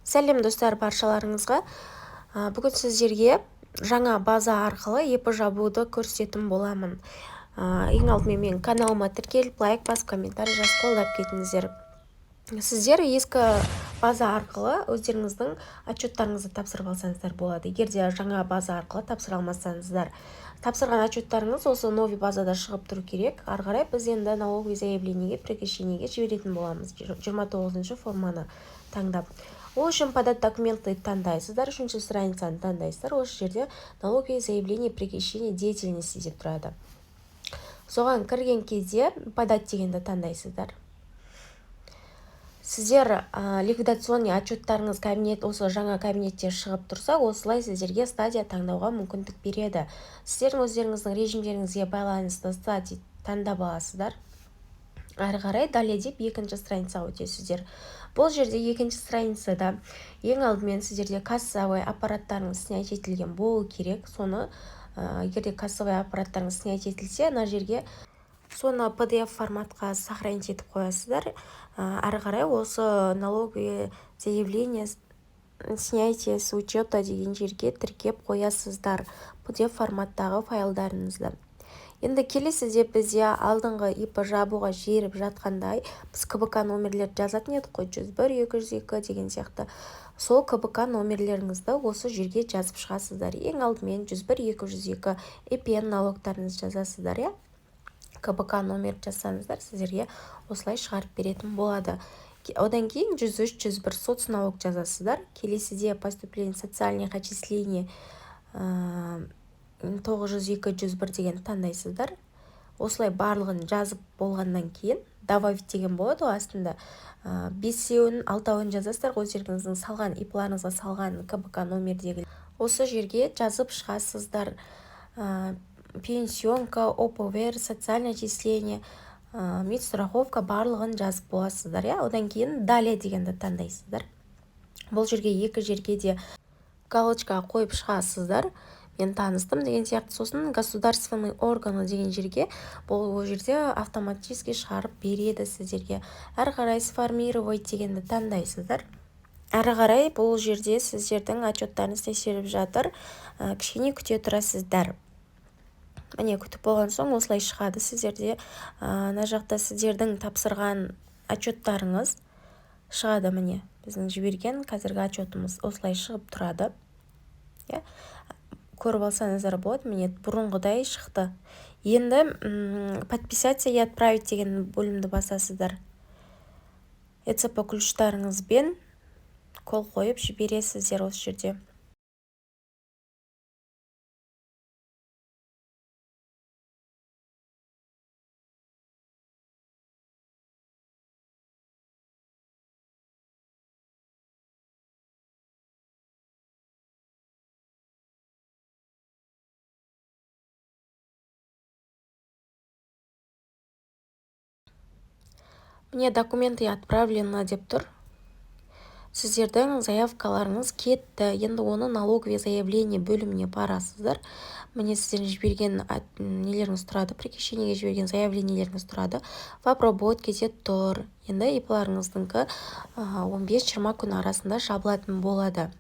Сәлем достар, баршаларыңызға. Бүгін сіздерге жаңа база арқылы еп жабуды көрсететін боламын. Ең алдымен мен каналыма тіркеліп, лайк басып, комментарий жазып қолдап кетіңіздер. Сіздер ескі база арқылы өздеріңіздің отчеттарыңызды тапсырып алсаңыздар болады. Егер де жаңа база арқылы тапсыра алмасаңыздар, тапсырған отчеттарыңыз осы новый базада шығып тұру керек. Ары қарай біз енді налоговый заявлениеге, прекращениеге жіберетін боламыз. 29-ші форманы таңдап. Ол үшін подать документы таңдайсыздар, үшінші страницаны таңдайсыздар. Осы жерде налоговое заявление прекращения деятельности деп тұрады. Соған кірген кезде подать дегенді таңдайсыздар. Сіздер ликвидационный отчеттарыңыз осы жаңа кабинетте шығып тұрса, осылай сіздерге стадия таңдауға мүмкіндік береді. Сіздердің өздеріңіздің режимдеріңізге байланысты стадия таңдап аласыздар. Ары қарай далее деп екінші страницаға өтесіздер. Бұл жерде екінші страницада ең алдымен сіздерде кассовый аппараттарыңыз снять етілген болу керек. Соны егерде кассовый аппараттарыңыз снять етілсе, ана жерге соны PDF форматқа сохранить етіп қоясыздар. Ары қарай осы налоговое заявление снятие с учета деген жерге тіркеп қоясыздар PDF форматтағы файлдарыңызды. Енді келесіде бізде алдыңғы ИП жабуға жіберіп жатқандай, біз КБК номерлерді жазатын едік қой, 101, 202 деген сияқты. Сол КБК номерлеріңізді осы жерге жазып шығасыздар. Ең алдымен 101, 202 EPN налогтарыңызды жазасыздар, иә? КБК номер жазсаңыздар, сіздерге осылай шығарып беретін болады. Одан кейін 103, 101 соцналог жазасыздар. Келесіде поступление социальных отчислений 902, 101 деген таңдайсыздар. Осылай барлығын жазып болғаннан кейін добавить деген болады ғой астында. 5-еуін, 6-еуін жазасыздар, өздеріңіздің салған ипларыңызға салған КБК номердегі. Осы жерге жазып шығасыздар. Пенсионка, ОПВР, социальное отчисление, медстраховка барлығын жазып боласыздар, иә? Одан кейін далее дегенді таңдайсыздар. Бұл жерге екі жерге де галочка қойып шығасыздар. Мен таныстым деген сияқты. Сосын государственный органы деген жерге бұл жерде автоматически шығарып береді сіздерге. Әрі қарай сформировать дегенді таңдайсыздар. Әрі қарай бұл жерде сіздердің отчеттарыңыз тексеріп жатыр. Кішкене күте тұрасыздар. Міне күтіп болған соң осылай шығады сіздерде. Ана жақта сіздердің тапсырған отчеттарыңыз шығады. Міне біздің жіберген қазіргі отчетымыз осылай шығып тұрады. Көріп алсаңыздар болады. Міне бұрынғыдай шықты. Енді подписаться и отправить деген бөлімді басасыздар. ЭЦП ключтарыңызбен қол қойып жібересіздер осы жерде. Мне документы отправлено деп тұр. Сіздердің заявкаларыңыз кетті. Енді оны налоговое заявление бөліміне барасыздар. Міне сіздердің жіберген нелеріңіз тұрады. Прекращениеге жіберген заявлениелеріңіз тұрады. В обработке де тұр. Енді ипларыңыздыңқы 15-20 күн арасында жабылатын болады.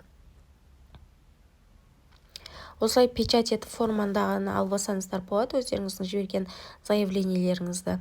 Осылай печать етіп формандағаны алып алсаңыздар болады өздеріңіздің жіберген заявлениелеріңізді.